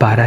12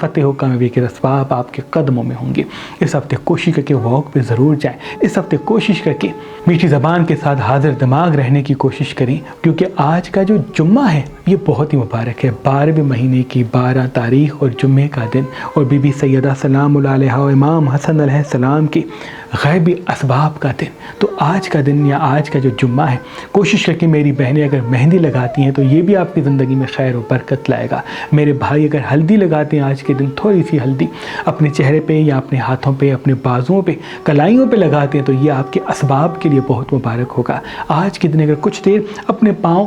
فتح و کامیابی کے اسباب آپ کے قدموں میں ہوں گے۔ اس ہفتے کوشش کر کے واک پہ ضرور جائیں، اس ہفتے کوشش کر کے میٹھی زبان کے ساتھ حاضر دماغ رہنے کی کوشش کریں، کیونکہ آج کا جو جمعہ ہے یہ بہت ہی مبارک ہے، 12ویں مہینے کی 12 تاریخ اور جمعے کا دن، اور بی بی سیدہ سلام اللہ علیہا و امام حسن علیہ السلام کے غیبی اسباب کا دن۔ تو آج کا دن یا آج کا جو جمعہ ہے، کوشش کر کے میری بہنیں اگر مہندی لگاتی ہیں تو یہ بھی آپ کی زندگی میں خیر و برکت لائے گا۔ میرے بھائی اگر ہلدی لگاتے ہیں آج کے دن، تھوڑی سی ہلدی اپنے چہرے پہ یا اپنے ہاتھوں پہ، اپنے بازوؤں پہ، کلائیوں پہ لگاتے ہیں تو یہ آپ کے اسباب کے لیے بہت مبارک ہوگا۔ آج کے دن اگر کچھ دیر اپنے پاؤں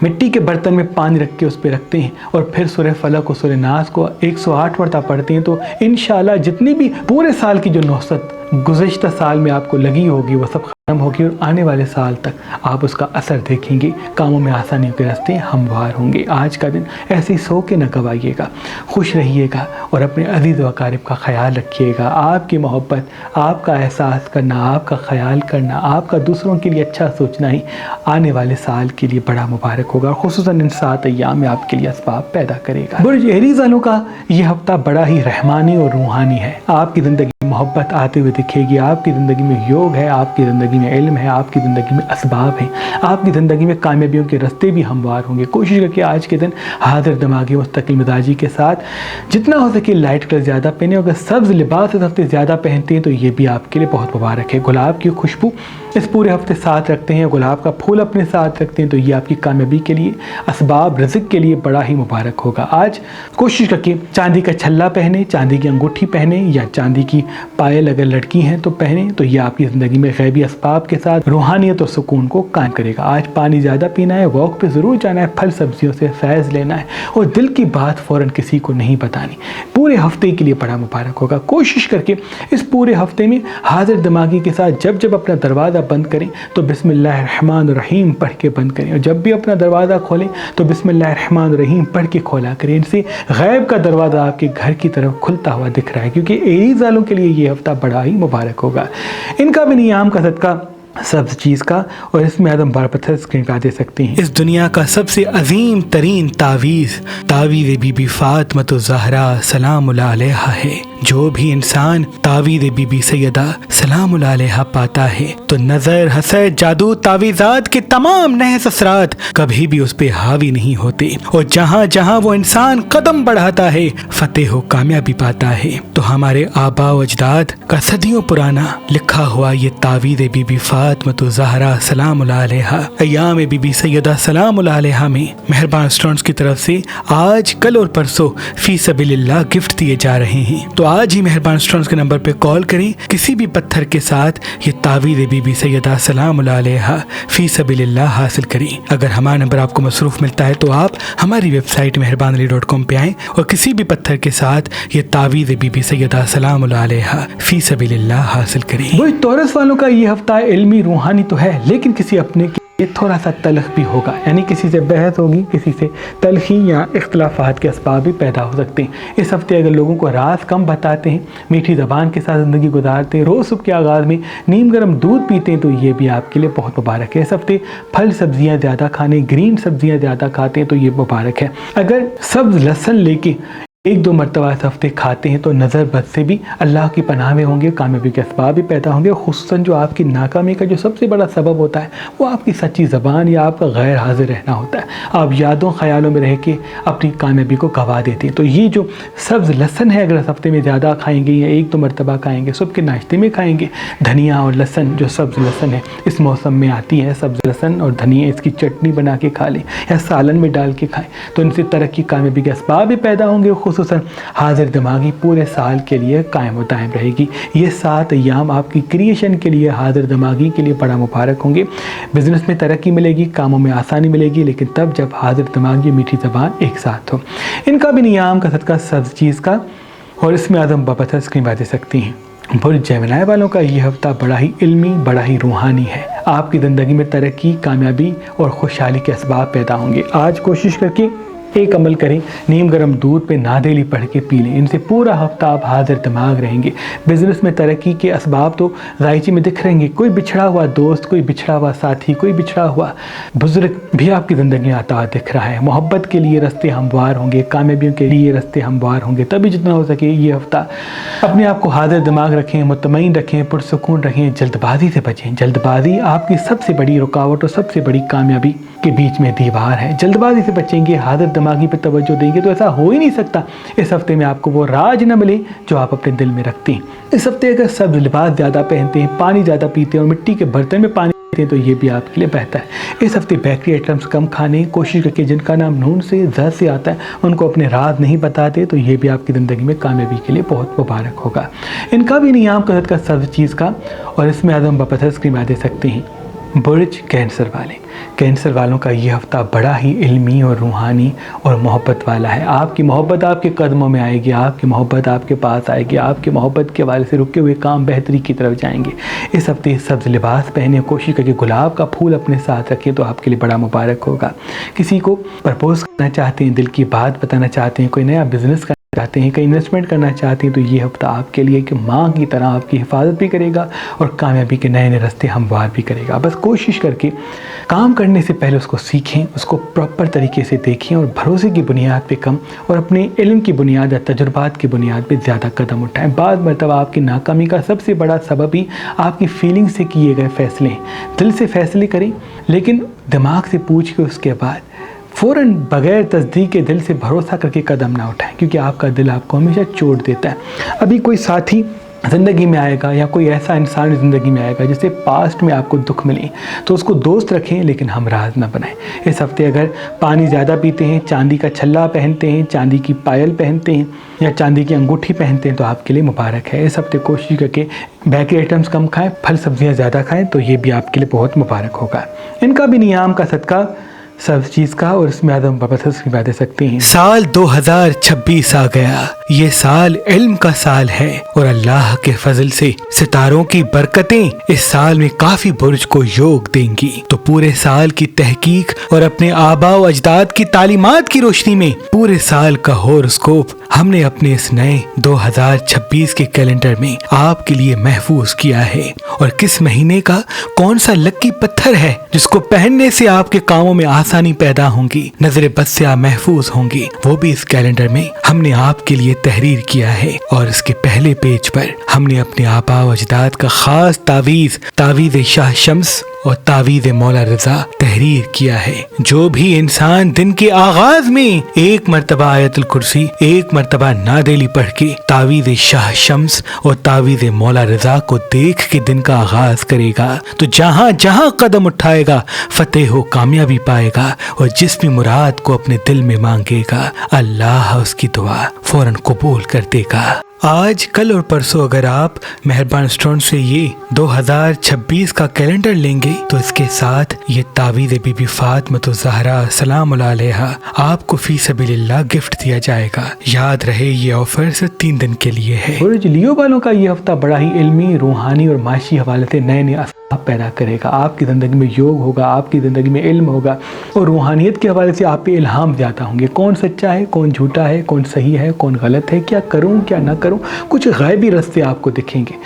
مٹی کے برتن میں پانی رکھ کے اس پہ رکھتے ہیں اور پھر سورہ فلق اور سورہ ناس کو 108 مرتبہ پڑھتے ہیں تو انشاءاللہ جتنی بھی پورے سال کی جو نحست گزشتہ سال میں آپ کو لگی ہوگی وہ سب ختم ہوگی، اور آنے والے سال تک آپ اس کا اثر دیکھیں گے، کاموں میں آسانیوں کے راستے ہموار ہوں گے۔ آج کا دن ایسے ہی سو کے نہ گوائیے گا، خوش رہیے گا اور اپنے عزیز و اقارب کا خیال رکھیے گا۔ آپ کی محبت، آپ کا احساس کرنا، آپ کا خیال کرنا، آپ کا دوسروں کے لیے اچھا سوچنا ہی آنے والے سال کے لیے بڑا مبارک ہوگا، اور خصوصاً ان 7 ایام میں آپ کے لیے اسباب پیدا کرے گا۔ برج ایریز والوں کا یہ ہفتہ بڑا ہی رحمانی اور روحانی ہے۔ آپ کی زندگی میں محبت آتے ہوئے دکھے گی، آپ کی زندگی میں یوگ ہے، آپ کی زندگی میں علم ہے، آپ کی زندگی میں اسباب ہیں، آپ کی زندگی میں کامیابیوں کے راستے بھی ہموار ہوں گے۔ کوشش کر کے آج کے دن حاضر دماغی مستقل مزاجی کے ساتھ جتنا ہو سکے لائٹ کلر زیادہ پہنیں، اگر سبز لباس اس ہفتے زیادہ پہنتے ہیں تو یہ بھی آپ کے لیے بہت مبارک ہے۔ گلاب کی خوشبو اس پورے ہفتے ساتھ رکھتے ہیں، گلاب کا پھول اپنے ساتھ رکھتے ہیں تو یہ آپ کی کامیابی کے لیے، اسباب رزق کے لیے بڑا ہی مبارک ہوگا۔ آج کوشش کر کے چاندی کا چھلا پہنیں، چاندی کی انگوٹھی پہنیں یا چاندی کی پائل اگر لڑکی ہیں تو پہنیں، تو یہ آپ کی زندگی میں غیبی اسباب کے ساتھ روحانیت اور سکون کو قائم کرے گا۔ آج پانی زیادہ پینا ہے، واک پہ ضرور جانا ہے، پھل سبزیوں سے فیض لینا ہے اور دل کی بات فوراً کسی کو نہیں بتانی۔ پورے ہفتے کے لیے بڑا مبارک ہوگا۔ کوشش کر کے اس پورے ہفتے میں حاضر دماغی کے ساتھ جب جب اپنا دروازہ بند کریں تو بسم اللہ الرحمن الرحیم پڑھ کے بند کریں، اور جب بھی اپنا دروازہ کھولیں تو بسم اللہ الرحمن الرحیم پڑھ کے کھولا کریں۔ ان سے غیب کا دروازہ آپ کے گھر کی طرف کھلتا ہوا دکھ رہا ہے، کیونکہ ایریز والوں کے لیے یہ ہفتہ بڑا ہی مبارک ہوگا۔ ان کا بھی نیام کا صدقہ سبز چیز کا، اور اس میں آدم بار پتھر اسکرین پہ دے سکتے ہیں۔ اس دنیا کا سب سے عظیم ترین تعویذ بی بی فاطمۃ الزہرا سلام اللہ علیہا ہے۔ جو بھی انسان تعویذ بی بی سیدہ سلام اللہ علیہا پاتا ہے تو نظر، حسد، جادو، تعویذات کے تمام نحس اثرات کبھی بھی اس پہ حاوی نہیں ہوتے، اور جہاں جہاں وہ انسان قدم بڑھاتا ہے فتح و کامیابی پاتا ہے۔ تو ہمارے آباء و اجداد کا صدیوں پرانا لکھا ہوا یہ تعویذ بی بی فاطمۃ الزہرا سلام اللہ علیہا ایام بی بی سیدہ سلام اللہ علیہا میں مہربان اسٹوڈنٹس کی طرف سے آج، کل اور پرسوں فی سبیل اللہ گفٹ دیے جا رہے ہیں۔ تو آج ہی مہربان اسٹوڈنٹس کے نمبر پہ کال کریں، کسی بھی پتھر کے ساتھ یہ تعویذ بی بی سیدہ سلام اللہ علیہا فی سبیل اللہ حاصل کریں۔ اگر ہمارا نمبر آپ کو مصروف ملتا ہے تو آپ ہماری ویب سائٹ mehrabanali.com پہ آئیں اور کسی بھی پتھر کے ساتھ یہ تعویذ بی بی سیدہ سلام اللہ علیہا فی سبیل اللہ حاصل کریں۔ وہ تورس والوں کا یہ ہفتہ علمی روحانی تو ہے، لیکن کسی اپنے یہ تھوڑا سا تلخ بھی ہوگا، یعنی کسی سے بحث ہوگی، کسی سے تلخی یا اختلافات کے اسباب بھی پیدا ہو سکتے ہیں۔ اس ہفتے اگر لوگوں کو راز کم بتاتے ہیں، میٹھی زبان کے ساتھ زندگی گزارتے ہیں، روز صبح کے آغاز میں نیم گرم دودھ پیتے ہیں تو یہ بھی آپ کے لیے بہت مبارک ہے۔ اس ہفتے پھل سبزیاں زیادہ کھانے، گرین سبزیاں زیادہ کھاتے ہیں تو یہ مبارک ہے۔ اگر سبز لہسن لے کے 1-2 مرتبہ اس ہفتے کھاتے ہیں تو نظر بد سے بھی اللہ کی پناہ میں ہوں گے، کامیابی کے اسباب بھی پیدا ہوں گے، اور خصوصاً جو آپ کی ناکامی کا جو سب سے بڑا سبب ہوتا ہے وہ آپ کی سچی زبان یا آپ کا غیر حاضر رہنا ہوتا ہے۔ آپ یادوں خیالوں میں رہ کے اپنی کامیابی کو گوا دیتے ہیں۔ تو یہ جو سبز لہسن ہے اگر اس ہفتے میں زیادہ کھائیں گے یا 1-2 مرتبہ کھائیں گے، صبح کے ناشتے میں کھائیں گے، دھنیا اور لہسن جو سبز لہسن ہے اس موسم میں آتی ہے، سبز لہسن اور دھنیا اس کی چٹنی بنا کے کھا لیں یا سالن میں ڈال کے کھائیں تو ان سے ترقی، کامیابی کے اسباب بھی پیدا ہوں گے، خصوصاً حاضر دماغی پورے سال کے لیے قائم و دائم رہے گی۔ یہ 7 ایام آپ کی کریشن کے لیے، حاضر دماغی کے لیے بڑا مبارک ہوں گے۔ بزنس میں ترقی ملے گی، کاموں میں آسانی ملے گی، لیکن تب جب حاضر دماغی میٹھی زبان ایک ساتھ ہو۔ ان کا بھی نیام کا صدقہ سبز چیز کا، اور اس میں آدم بابتر اسکرین پہ دے سکتی ہیں۔ برج جیمنائی والوں کا یہ ہفتہ بڑا ہی علمی، بڑا ہی روحانی ہے۔ آپ کی زندگی میں ترقی، کامیابی اور خوشحالی کے اسباب پیدا ہوں گے۔ آج کوشش کر کے ایک عمل کریں، نیم گرم دودھ پہ نادیلی پڑھ کے پی لیں، ان سے پورا ہفتہ آپ حاضر دماغ رہیں گے۔ بزنس میں ترقی کے اسباب تو رائچی میں دکھ رہیں گے، کوئی بچھڑا ہوا دوست، کوئی بچھڑا ہوا ساتھی، کوئی بچھڑا ہوا بزرگ بھی آپ کی زندگی میں آتا ہوا دکھ رہا ہے۔ محبت کے لیے راستے ہموار ہوں گے، کامیابیوں کے لیے راستے ہموار ہوں گے، تبھی جتنا ہو سکے یہ ہفتہ اپنے آپ کو حاضر دماغ رکھیں، مطمئن رکھیں، پرسکون رکھیں، جلد بازی سے بچیں۔ جلد بازی آپ کی سب سے بڑی رکاوٹ اور سب سے بڑی کامیابی کے بیچ میں دیوار ہے۔ جلد بازی سے بچیں گے، حاضر دماغی پہ توجہ دیں گے تو ایسا ہو ہی نہیں سکتا اس ہفتے میں آپ کو وہ راج نہ ملے جو آپ اپنے دل میں رکھتے ہیں۔ اس ہفتے اگر سبز لباس زیادہ پہنتے ہیں، پانی زیادہ پیتے ہیں اور مٹی کے برتن میں پانی پیتے ہیں تو یہ بھی آپ کے لیے بہتر ہے۔ اس ہفتے بیکری آئٹمس کم کھانے، کوشش کریں جن کا نام نون سے ز سے آتا ہے ان کو اپنے راز نہیں بتاتے تو یہ بھی آپ کی زندگی میں کامیابی کے لیے بہت مبارک ہوگا۔ ان کا بھی نیام کثرت کا سبز چیز کا، اور اس میں اعظم بپتھر اسکریم دے سکتے ہیں۔ برج کینسر والے، کینسر والوں کا یہ ہفتہ بڑا ہی علمی اور روحانی اور محبت والا ہے۔ آپ کی محبت آپ کے قدموں میں آئے گی، آپ کی محبت آپ کے پاس آئے گی، آپ کی محبت کے حوالے سے رکے ہوئے کام بہتری کی طرف جائیں گے۔ اس ہفتے سبز لباس پہنے، کوشش کریں گلاب کا پھول اپنے ساتھ رکھیں تو آپ کے لیے بڑا مبارک ہوگا۔ کسی کو پرپوز کرنا چاہتے ہیں، دل کی بات بتانا چاہتے ہیں، کوئی نیا بزنس چاہتے ہیں، کہیں انویسٹمنٹ کرنا چاہتے ہیں تو یہ ہفتہ آپ کے لیے کہ ماں کی طرح آپ کی حفاظت بھی کرے گا اور کامیابی کے نئے نئے راستے ہموار بھی کرے گا۔ بس کوشش کر کے کام کرنے سے پہلے اس کو سیکھیں، اس کو پراپر طریقے سے دیکھیں اور بھروسے کی بنیاد پہ کم اور اپنے علم کی بنیاد یا تجربات کی بنیاد پہ زیادہ قدم اٹھائیں۔ بعض مرتبہ آپ کی ناکامی کا سب سے بڑا سبب ہی آپ کی فیلنگ سے کیے گئے فیصلے ہیں۔ دل سے فیصلے کریں لیکن دماغ سے پوچھ کے اس کے بعد فوراً بغیر تصدیق کے دل سے بھروسہ کر کے قدم نہ اٹھائیں، کیونکہ آپ کا دل آپ کو ہمیشہ چوٹ دیتا ہے۔ ابھی کوئی ساتھی زندگی میں آئے گا یا کوئی ایسا انسان زندگی میں آئے گا جسے پاسٹ میں آپ کو دکھ ملے تو اس کو دوست رکھیں لیکن ہمراز نہ بنائیں۔ اس ہفتے اگر پانی زیادہ پیتے ہیں، چاندی کا چھلا پہنتے ہیں، چاندی کی پائل پہنتے ہیں یا چاندی کی انگوٹھی پہنتے ہیں تو آپ کے لیے مبارک ہے۔ اس ہفتے کوشش کر کے بیکری آئٹمس کم کھائیں، پھل سبزیاں زیادہ کھائیں تو یہ بھی آپ کے لیے بہت مبارک ہوگا۔ ان کا بھی نیام کا صدقہ سب چیز کا، اور اس میں اعظم بپتھر کی باتیں سکتے ہیں۔ سال 2026 آ گیا، یہ سال علم کا سال ہے اور اللہ کے فضل سے ستاروں کی برکتیں اس سال میں کافی برج کو یوگ دیں گی، تو پورے سال کی تحقیق اور اپنے آباء و اجداد کی تعلیمات کی روشنی میں پورے سال کا ہورoscope ہم نے اپنے اس نئے 2026 کے کیلنڈر میں آپ کے لیے محفوظ کیا ہے، اور کس مہینے کا کون سا لکی پتھر ہے جس کو پہننے سے آپ کے کاموں میں آسانی پیدا ہوں گی، نظر بد سے آپ محفوظ ہوں گی، وہ بھی اس کیلنڈر میں ہم نے آپ کے لیے تحریر کیا ہے۔ اور اس کے پہلے پیج پر ہم نے اپنے آباء و اجداد کا خاص تعویذ شاہ شمس اور تعویذ مولا رضا تحریر کیا ہے۔ جو بھی انسان دن کے آغاز میں ایک مرتبہ آیت الکرسی، ایک مرتبہ نادیلی پڑھ کے تعویذ شاہ شمس اور تعویذ مولا رضا کو دیکھ کے دن کا آغاز کرے گا تو جہاں جہاں قدم اٹھائے گا فتح و کامیابی پائے گا، اور جس بھی مراد کو اپنے دل میں مانگے گا اللہ اس کی دعا فوراً قبول کر دے گا۔ آج کل اور پرسوں اگر آپ مہربان اسٹون سے یہ 2026 کا کیلنڈر لیں گے تو اس کے ساتھ یہ تعویذ بی بی فاطمہ الزہرا سلام اللہ علیہا آپ کو فی سبیل اللہ گفٹ دیا جائے گا۔ یاد رہے یہ آفر صرف 3 دن کے لیے ہے۔ برج لیو والوں کا یہ ہفتہ بڑا ہی علمی، روحانی اور معاشی حوالے سے نئے نئے اسباب پیدا کرے گا۔ آپ کی زندگی میں یوگ ہوگا، آپ کی زندگی میں علم ہوگا اور روحانیت کے حوالے سے آپ پہ الہام زیادہ ہوں گے۔ کون سچا ہے، کون جھوٹا ہے، کون صحیح ہے، کون غلط ہے، کیا کروں کیا نہ کروں، کچھ غیبی راستے آپ کو دکھیں گے۔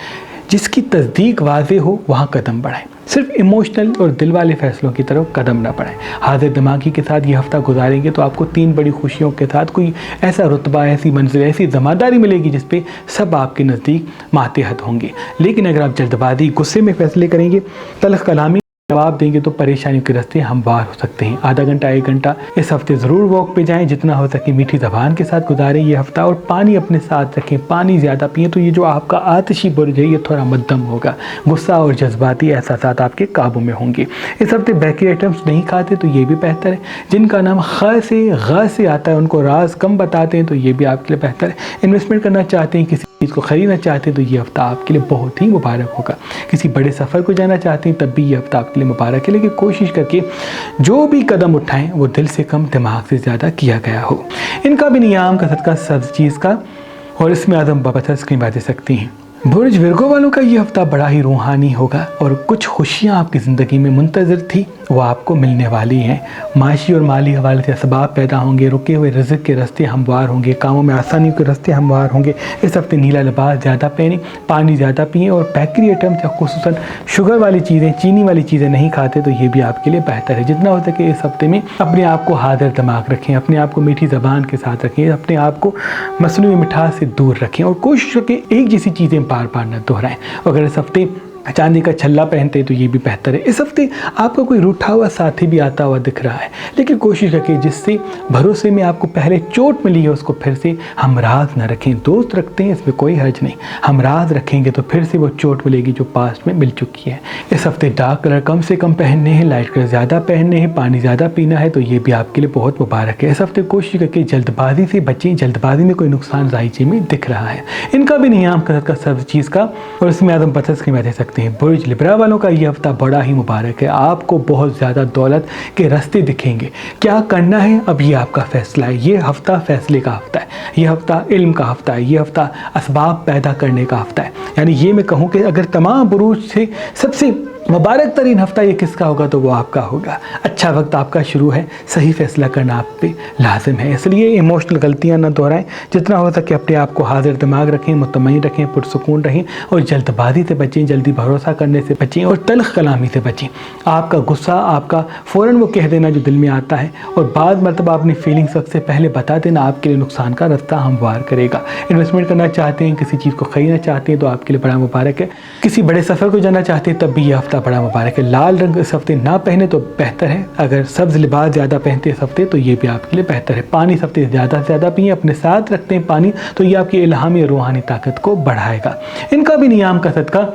جس کی تصدیق واضح ہو وہاں قدم بڑھائیں، صرف ایموشنل اور دل والے فیصلوں کی طرف قدم نہ بڑھائیں۔ حاضر دماغی کے ساتھ یہ ہفتہ گزاریں گے تو آپ کو 3 بڑی خوشیوں کے ساتھ کوئی ایسا رتبہ، ایسی منزل، ایسی ذمہ داری ملے گی جس پہ سب آپ کے نزدیک ماتحت ہوں گے۔ لیکن اگر آپ جلد بازی، غصے میں فیصلے کریں گے، تلخ کلامی جواب دیں گے تو پریشانیوں کے راستے ہموار ہو سکتے ہیں۔ آدھا گھنٹہ 1 گھنٹہ اس ہفتے ضرور واک پہ جائیں، جتنا ہو سکے میٹھی زبان کے ساتھ گزاریں یہ ہفتہ، اور پانی اپنے ساتھ رکھیں، پانی زیادہ پئیں تو یہ جو آپ کا آتشی برج ہے یہ تھوڑا مدھم ہوگا، غصہ اور جذباتی احساسات آپ کے قابو میں ہوں گے۔ اس ہفتے بیکری آئٹمس نہیں کھاتے تو یہ بھی بہتر ہے۔ جن کا نام خ سے آتا ہے ان کو راز کم بتاتے ہیں تو یہ بھی آپ کے لیے بہتر ہے۔ انویسٹمنٹ کرنا چاہتے ہیں، کسی چیز کو خریدنا چاہتے ہیں تو یہ ہفتہ آپ کے لیے بہت ہی مبارک ہوگا۔ کسی بڑے سفر کو جانا چاہتے ہیں تب بھی یہ ہفتہ آپ کے لیے مبارک ہے، لیکن کوشش کر کے جو بھی قدم اٹھائیں وہ دل سے کم دماغ سے زیادہ کیا گیا ہو۔ ان کا بھی نیام کا صدقہ سبز چیز کا، اور اس میں اعظم بپتھر اسکرین باتیں سکتی ہیں۔ برج ورگو والوں کا یہ ہفتہ بڑا ہی روحانی ہوگا اور کچھ خوشیاں آپ کی زندگی میں منتظر تھی وہ آپ کو ملنے والی ہیں۔ معاشی اور مالی حوالے سے اسباب پیدا ہوں گے، رکے ہوئے رزق کے راستے ہموار ہوں گے، کاموں میں آسانیوں کے راستے ہموار ہوں گے۔ اس ہفتے نیلا لباس زیادہ پہنیں، پانی زیادہ پئیں اور بیکری آئٹمس یا خصوصاً شوگر والی چیزیں، چینی والی چیزیں نہیں کھاتے تو یہ بھی آپ کے لیے بہتر ہے۔ جتنا ہو سکے اس ہفتے میں اپنے آپ کو حاضر دماغ رکھیں، اپنے آپ کو میٹھی زبان کے ساتھ رکھیں، اپنے آپ کو مصنوعی مٹھاس سے دور رکھیں اور کوشش کریں ایک جیسی چیزیں بار بار نہ دہرائیں۔ اگر اس ہفتے چاندی کا چھلا پہنتے تو یہ بھی بہتر ہے۔ اس ہفتے آپ کا کوئی روٹھا ہوا ساتھی بھی آتا ہوا دکھ رہا ہے، لیکن کوشش رکھیں جس سے بھروسے میں آپ کو پہلے چوٹ ملی ہے اس کو پھر سے ہمراز نہ رکھیں۔ دوست رکھتے ہیں اس میں کوئی حرج نہیں، ہمراز رکھیں گے تو پھر سے وہ چوٹ ملے گی جو پاسٹ میں مل چکی ہے۔ اس ہفتے ڈارک کلر کم سے کم پہننے ہیں، لائٹ کلر زیادہ پہننے ہیں، پانی زیادہ پینا ہے تو یہ بھی آپ کے لیے بہت مبارک ہے۔ اس ہفتے کوشش کریں جلد بازی سے بچیں، جلد بازی میں کوئی نقصان ذائچے میں دکھ رہا ہے۔ ان کا بھی نیام کثرت کا سبز چیز کا اور اس میں اعظم پتھر کی میں دے سکتے ہیں۔ برج لبرا والوں کا یہ ہفتہ بڑا ہی مبارک ہے، آپ کو بہت زیادہ دولت کے راستے دکھیں گے۔ کیا کرنا ہے اب یہ آپ کا فیصلہ ہے۔ یہ ہفتہ فیصلے کا ہفتہ ہے، یہ ہفتہ علم کا ہفتہ ہے، یہ ہفتہ اسباب پیدا کرنے کا ہفتہ ہے۔ یعنی یہ میں کہوں کہ اگر تمام بروج سے سب سے مبارک ترین ہفتہ یہ کس کا ہوگا تو وہ آپ کا ہوگا۔ اچھا وقت آپ کا شروع ہے، صحیح فیصلہ کرنا آپ پہ لازم ہے، اس لیے ایموشنل غلطیاں نہ دہرائیں، جتنا ہو سکے اپنے آپ کو حاضر دماغ رکھیں، مطمئن رکھیں، پرسکون رہیں اور جلد بازی سے بچیں، جلدی بھروسہ کرنے سے بچیں اور تلخ کلامی سے بچیں۔ آپ کا غصہ، آپ کا فوراً وہ کہہ دینا جو دل میں آتا ہے اور بعض مرتبہ اپنی فیلنگس وقت سے پہلے بتا دینا آپ کے لیے نقصان کا راستہ ہموار کرے گا۔ انویسٹمنٹ کرنا چاہتے ہیں، کسی چیز کو خریدنا چاہتے ہیں تو آپ کے لیے بڑا مبارک ہے۔ کسی بڑے سفر کو جانا چاہتے ہیں تب بھی یہ ہفتہ بڑا مبارک ہے۔ لال رنگ اس ہفتے نہ پہنے تو بہتر ہے، اگر سبز لباس زیادہ پہنتے اس ہفتے تو یہ بھی آپ کے لیے بہتر ہے۔ پانی اس ہفتے زیادہ سے زیادہ پئیں، اپنے ساتھ رکھتے ہیں پانی تو یہ آپ کی الہامی اور روحانی طاقت کو بڑھائے گا۔ ان کا بھی نیام کا صدقہ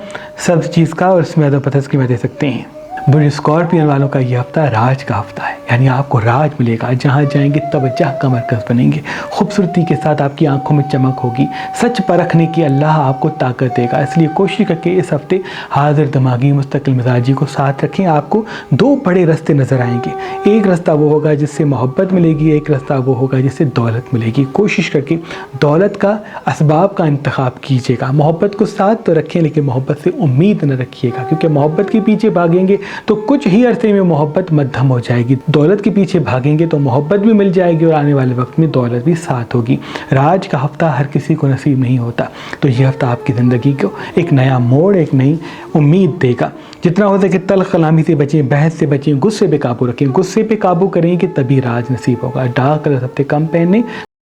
سبز چیز کا اور اس میں اعظم پتھر کی میں دے سکتے ہیں۔ برج اسکارپین والوں کا یہ ہفتہ راج کا ہفتہ ہے، یعنی آپ کو راج ملے گا، جہاں جائیں گے توجہ کا مرکز بنیں گے، خوبصورتی کے ساتھ آپ کی آنکھوں میں چمک ہوگی، سچ پرکھنے کی اللہ آپ کو طاقت دے گا۔ اس لیے کوشش کر کے اس ہفتے حاضر دماغی مستقل مزاجی کو ساتھ رکھیں۔ آپ کو دو بڑے راستے نظر آئیں گے، ایک راستہ وہ ہوگا جس سے محبت ملے گی، ایک راستہ وہ ہوگا جس سے دولت ملے گی۔ کوشش کر کے دولت کا اسباب کا انتخاب کیجیے گا، محبت کو ساتھ تو رکھیں لیکن محبت سے امید نہ رکھیے گا، کیونکہ محبت کے پیچھے بھاگیں گے تو کچھ ہی عرصے میں محبت مدھم ہو جائے گی، دولت کے پیچھے بھاگیں گے تو محبت بھی مل جائے گی اور آنے والے وقت میں دولت بھی ساتھ ہوگی۔ راج کا ہفتہ ہر کسی کو نصیب نہیں ہوتا، تو یہ ہفتہ آپ کی زندگی کو ایک نیا موڑ، ایک نئی امید دے گا۔ جتنا ہو سکے تلخ کلامی سے بچیں، بحث سے بچیں، غصے پہ قابو رکھیں، غصے پہ قابو کریں کہ تبھی راج نصیب ہوگا۔ ڈارک کلر ہفتے کم پہننے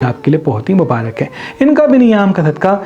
آپ کے لیے بہت ہی مبارک ہے۔ ان کا بھی نیام کا صدقہ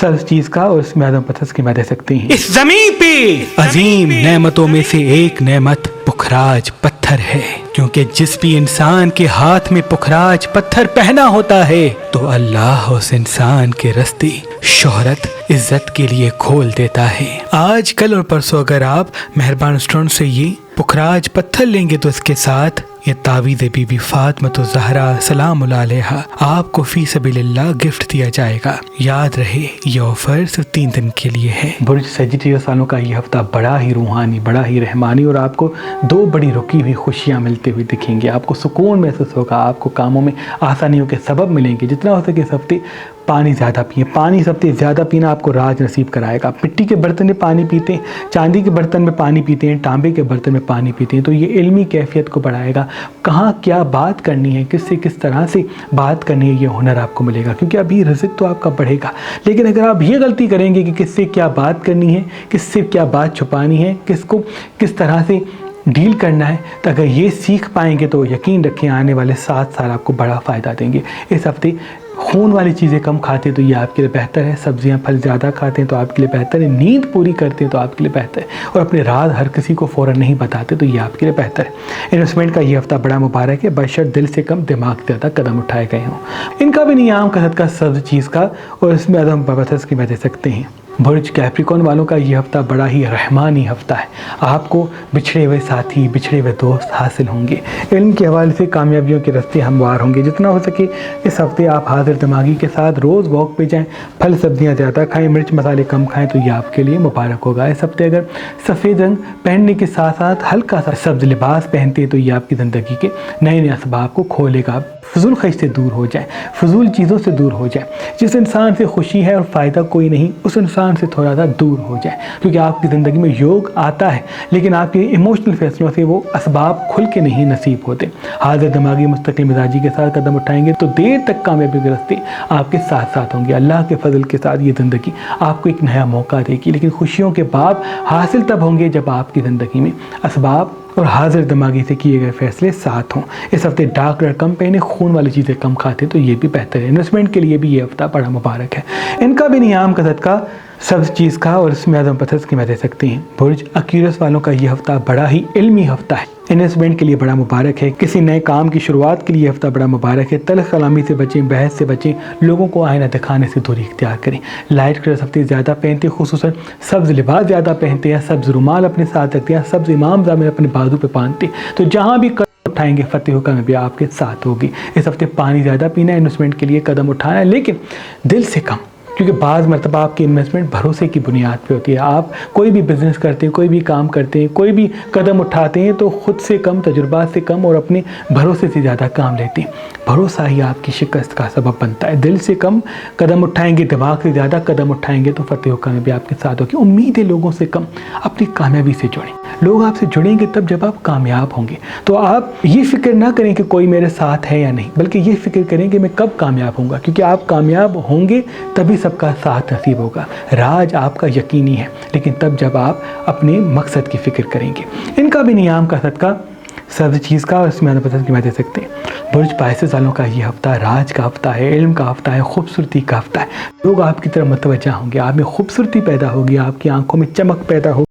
سبز چیز کا اور اس میں اعظم پتھر کی میں دے سکتے ہیں۔ اس زمین پہ عظیم نعمتوں میں سے ایک نعمت پخراج پتھر ہے، کیونکہ جس بھی انسان کے ہاتھ میں پخراج پتھر پہنا ہوتا ہے تو اللہ اس انسان کے راستے شہرت، عزت کے لیے کھول دیتا ہے۔ آج کل اور پرسوں اگر آپ مہربان اسٹون سے یہ پخراج پتھر لیں گے تو اس کے ساتھ یہ تعویذ بی بی فاطمہ الزہرا سلام اللہ علیہا آپ کو فی سبیل اللہ گفٹ دیا جائے گا۔ یاد رہے یہ آفر صرف 3 دن کے لیے ہے۔ برج سیجیٹیریس والوں کا یہ ہفتہ بڑا ہی روحانی، بڑا ہی رحمانی اور آپ کو 2 بڑی رکی ہوئی خوشیاں ملتے ہوئے دکھیں گے۔ آپ کو سکون محسوس ہوگا، آپ کو کاموں میں آسانیوں کے سبب ملیں گے۔ جتنا ہو سکے اس ہفتے پانی زیادہ پئیں، پانی سب سے زیادہ پینا آپ کو راج نصیب کرائے گا۔ مٹی کے برتن میں پانی پیتے ہیں، چاندی کے برتن میں پانی پیتے ہیں، تانبے کے برتن میں پانی پیتے ہیں تو یہ علمی کیفیت کو بڑھائے گا۔ کہاں کیا بات کرنی ہے، کس سے کس طرح سے بات کرنی ہے، یہ ہنر آپ کو ملے گا، کیونکہ ابھی رزق تو آپ کا بڑھے گا۔ لیکن اگر آپ یہ غلطی کریں گے کہ کس سے کیا بات کرنی ہے، کس سے کیا بات چھپانی ہے، کس کو کس طرح سے ڈیل کرنا ہے، تو اگر یہ سیکھ پائیں گے تو یقین رکھیں آنے والے 7 سال آپ کو بڑا فائدہ دیں گے۔ اس ہفتے خون والی چیزیں کم کھاتے ہیں تو یہ آپ کے لیے بہتر ہے، سبزیاں پھل زیادہ کھاتے ہیں تو آپ کے لیے بہتر ہے، نیند پوری کرتے ہیں تو آپ کے لیے بہتر ہے اور اپنے راز ہر کسی کو فوراً نہیں بتاتے تو یہ آپ کے لیے بہتر ہے۔ انویسٹمنٹ کا یہ ہفتہ بڑا مبارک ہے، بشرط دل سے کم دماغ سے زیادہ قدم اٹھائے گئے ہوں۔ ان کا بھی نیام کا صدقہ سبز چیز کا اور اس میں اعظم پتھر کی میں دے سکتے ہیں۔ برج کیپریکون والوں کا یہ ہفتہ بڑا ہی رحمانی ہفتہ ہے، آپ کو بچھڑے ہوئے ساتھی، بچھڑے ہوئے دوست حاصل ہوں گے، علم کے حوالے سے کامیابیوں کے راستے ہموار ہوں گے۔ جتنا ہو سکے اس ہفتے آپ حاضر دماغی کے ساتھ روز واک پہ جائیں، پھل سبزیاں زیادہ کھائیں، مرچ مسالے کم کھائیں تو یہ آپ کے لیے مبارک ہوگا۔ اس ہفتے اگر سفید رنگ پہننے کے ساتھ ساتھ ہلکا سا سبز لباس پہنتے ہیں تو یہ آپ کی زندگی کے نئے نئے اسباب کو کھولے گا۔ فضول خرچ سے دور ہو جائیں، فضول چیزوں سے دور ہو جائیں۔ جس انسان سے خوشی ہے اور فائدہ کوئی نہیں، اس انسان سے تھوڑا سا دور ہو جائیں، کیونکہ آپ کی زندگی میں یوگ آتا ہے لیکن آپ کے ایموشنل فیصلوں سے وہ اسباب کھل کے نہیں نصیب ہوتے۔ حاضر دماغی مستقل مزاجی کے ساتھ قدم اٹھائیں گے تو دیر تک کامیابی کے راستے آپ کے ساتھ ساتھ ہوں گے۔ اللہ کے فضل کے ساتھ یہ زندگی آپ کو ایک نیا موقع دے گی، لیکن خوشیوں کے باب حاصل تب ہوں گے جب آپ کی زندگی میں اسباب اور حاضر دماغی سے کیے گئے فیصلے ساتھ ہوں۔ اس ہفتے ڈارک کلر کم پہنے، خون والی چیزیں کم کھاتے تو یہ بھی بہتر ہے۔ انویسٹمنٹ کے لیے بھی یہ ہفتہ بڑا مبارک ہے۔ ان کا بھی نیام کا صدقہ سبز چیز کا اور اس میں اعظم پتھر کی میں دے سکتے ہیں۔ برج اکیورس والوں کا یہ ہفتہ بڑا ہی علمی ہفتہ ہے، انویسٹمنٹ کے لیے بڑا مبارک ہے۔ کسی نئے کام کی شروعات کے لیے یہ ہفتہ بڑا مبارک ہے۔ تلخ کلامی سے بچیں، بحث سے بچیں، لوگوں کو آئینہ دکھانے سے دوری اختیار کریں۔ لائٹ کلر ہفتے زیادہ پہنتے، خصوصاً سبز لباس زیادہ پہنتے ہیں، سبز رومال اپنے ساتھ رکھتے ہیں، سبز امام زامن اپنے بازو پہ باندھتے، تو جہاں بھی قدم اٹھائیں گے فتح و کامیابی آپ کے ساتھ ہوگی۔ اس ہفتے پانی زیادہ پینا ہے، انویسٹمنٹ کے لیے قدم اٹھانا ہے لیکن دل سے کم، کیونکہ بعض مرتبہ آپ کی انویسٹمنٹ بھروسے کی بنیاد پہ ہوتی ہے۔ آپ کوئی بھی بزنس کرتے ہیں، کوئی بھی کام کرتے ہیں، کوئی بھی قدم اٹھاتے ہیں تو خود سے کم، تجربات سے کم اور اپنے بھروسے سے زیادہ کام لیتے ہیں۔ بھروسہ ہی آپ کی شکست کا سبب بنتا ہے۔ دل سے کم قدم اٹھائیں گے، دماغ سے زیادہ قدم اٹھائیں گے تو فتح و کامیابی آپ کے ساتھ ہوگی۔ امیدیں لوگوں سے کم، اپنی کامیابی سے جڑیں۔ لوگ آپ سے جڑیں گے تب جب آپ کامیاب ہوں گے، تو آپ یہ فکر نہ کریں کہ کوئی میرے ساتھ ہے یا نہیں، بلکہ یہ فکر کریں کہ میں کب کامیاب ہوں گا، کیونکہ آپ کامیاب ہوں گے تبھی سب کا ساتھ نصیب ہوگا۔ راج آپ کا یقینی ہے لیکن تب جب آپ اپنے مقصد کی فکر کریں گے۔ ان کا بھی نیام کا صدقہ سبز چیز کا اور اس میں پسند کی میں دے سکتے ہیں۔ برج پائسس والوں کا یہ ہفتہ راج کا ہفتہ ہے، علم کا ہفتہ ہے، خوبصورتی کا ہفتہ ہے۔ لوگ آپ کی طرف متوجہ ہوں گے، آپ میں خوبصورتی پیدا ہوگی، آپ کی آنکھوں میں چمک پیدا ہوگی۔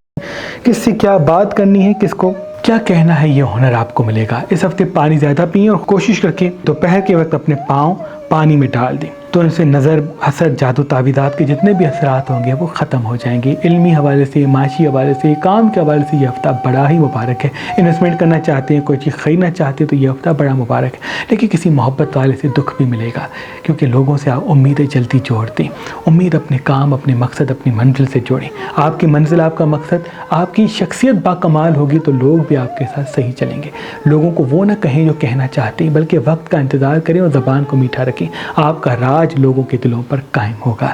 کس سے کیا بات کرنی ہے، کس کو کیا کہنا ہے، یہ ہنر آپ کو ملے گا۔ اس ہفتے پانی زیادہ پئیں اور کوشش رکھیں دوپہر کے وقت اپنے پاؤں پانی میں ڈال دیں، تو ان سے نظر، حسد، جادو، تعویذات کے جتنے بھی اثرات ہوں گے وہ ختم ہو جائیں گے۔ علمی حوالے سے، معاشی حوالے سے، کام کے حوالے سے یہ ہفتہ بڑا ہی مبارک ہے۔ انویسٹمنٹ کرنا چاہتے ہیں، کوئی چیز خریدنا چاہتے ہیں تو یہ ہفتہ بڑا مبارک ہے، لیکن کسی محبت والے سے دکھ بھی ملے گا، کیونکہ لوگوں سے آپ امیدیں جلدی جوڑتے ہیں۔ امید اپنے کام، اپنے مقصد، اپنی منزل سے جوڑیں۔ آپ کی منزل، آپ کا مقصد، آپ کی شخصیت باکمال ہوگی تو لوگ بھی آپ کے ساتھ صحیح چلیں گے۔ لوگوں کو وہ نہ کہیں جو کہنا چاہتے ہیں، بلکہ وقت کا انتظار کریں اور زبان کو میٹھا رکھیں۔ آپ کا راج لوگوں کے دلوں پر قائم ہوگا۔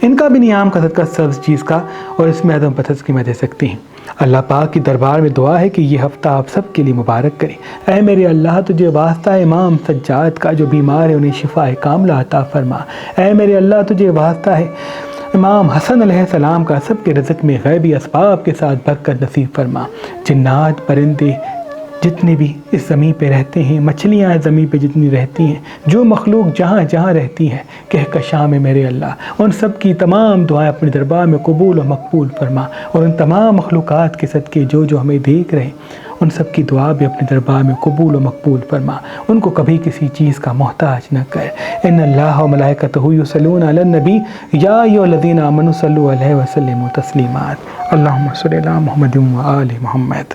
ان کا بھی نیام کا صدقہ سبز چیز کا اور اس میں اعظم پتھر کی میں دے سکتے ہیں۔ اللہ پاک کی دربار میں دعا ہے کہ یہ ہفتہ آپ سب کے لیے مبارک کرے۔ اے میرے اللہ، تجھے واسطہ امام سجاد کا، جو بیمار ہے انہیں شفا کاملہ عطا فرما۔ اے میرے اللہ، تجھے واسطہ ہے امام حسن علیہ السلام کا، سب کے رزق میں غیبی اسباب کے ساتھ برکت نصیب فرما۔ جنات، پرندے جتنے بھی اس زمین پہ رہتے ہیں، مچھلیاں اس زمین پہ جتنی رہتی ہیں، جو مخلوق جہاں جہاں رہتی ہیں کہکشاں میں میرے اللہ، ان سب کی تمام دعائیں اپنے دربار میں قبول و مقبول فرما، اور ان تمام مخلوقات کے صدقے جو ہمیں دیکھ رہے ہیں ان سب کی دعا بھی اپنے دربار میں قبول و مقبول فرما، ان کو کبھی کسی چیز کا محتاج نہ کر۔ ان اللہ و ملائکتہ یصلون علی النبی یا ایھا الذین آمنوا صلوا علیہ وسلموا تسلیما۔ اللہم صل علی محمد و آل محمد۔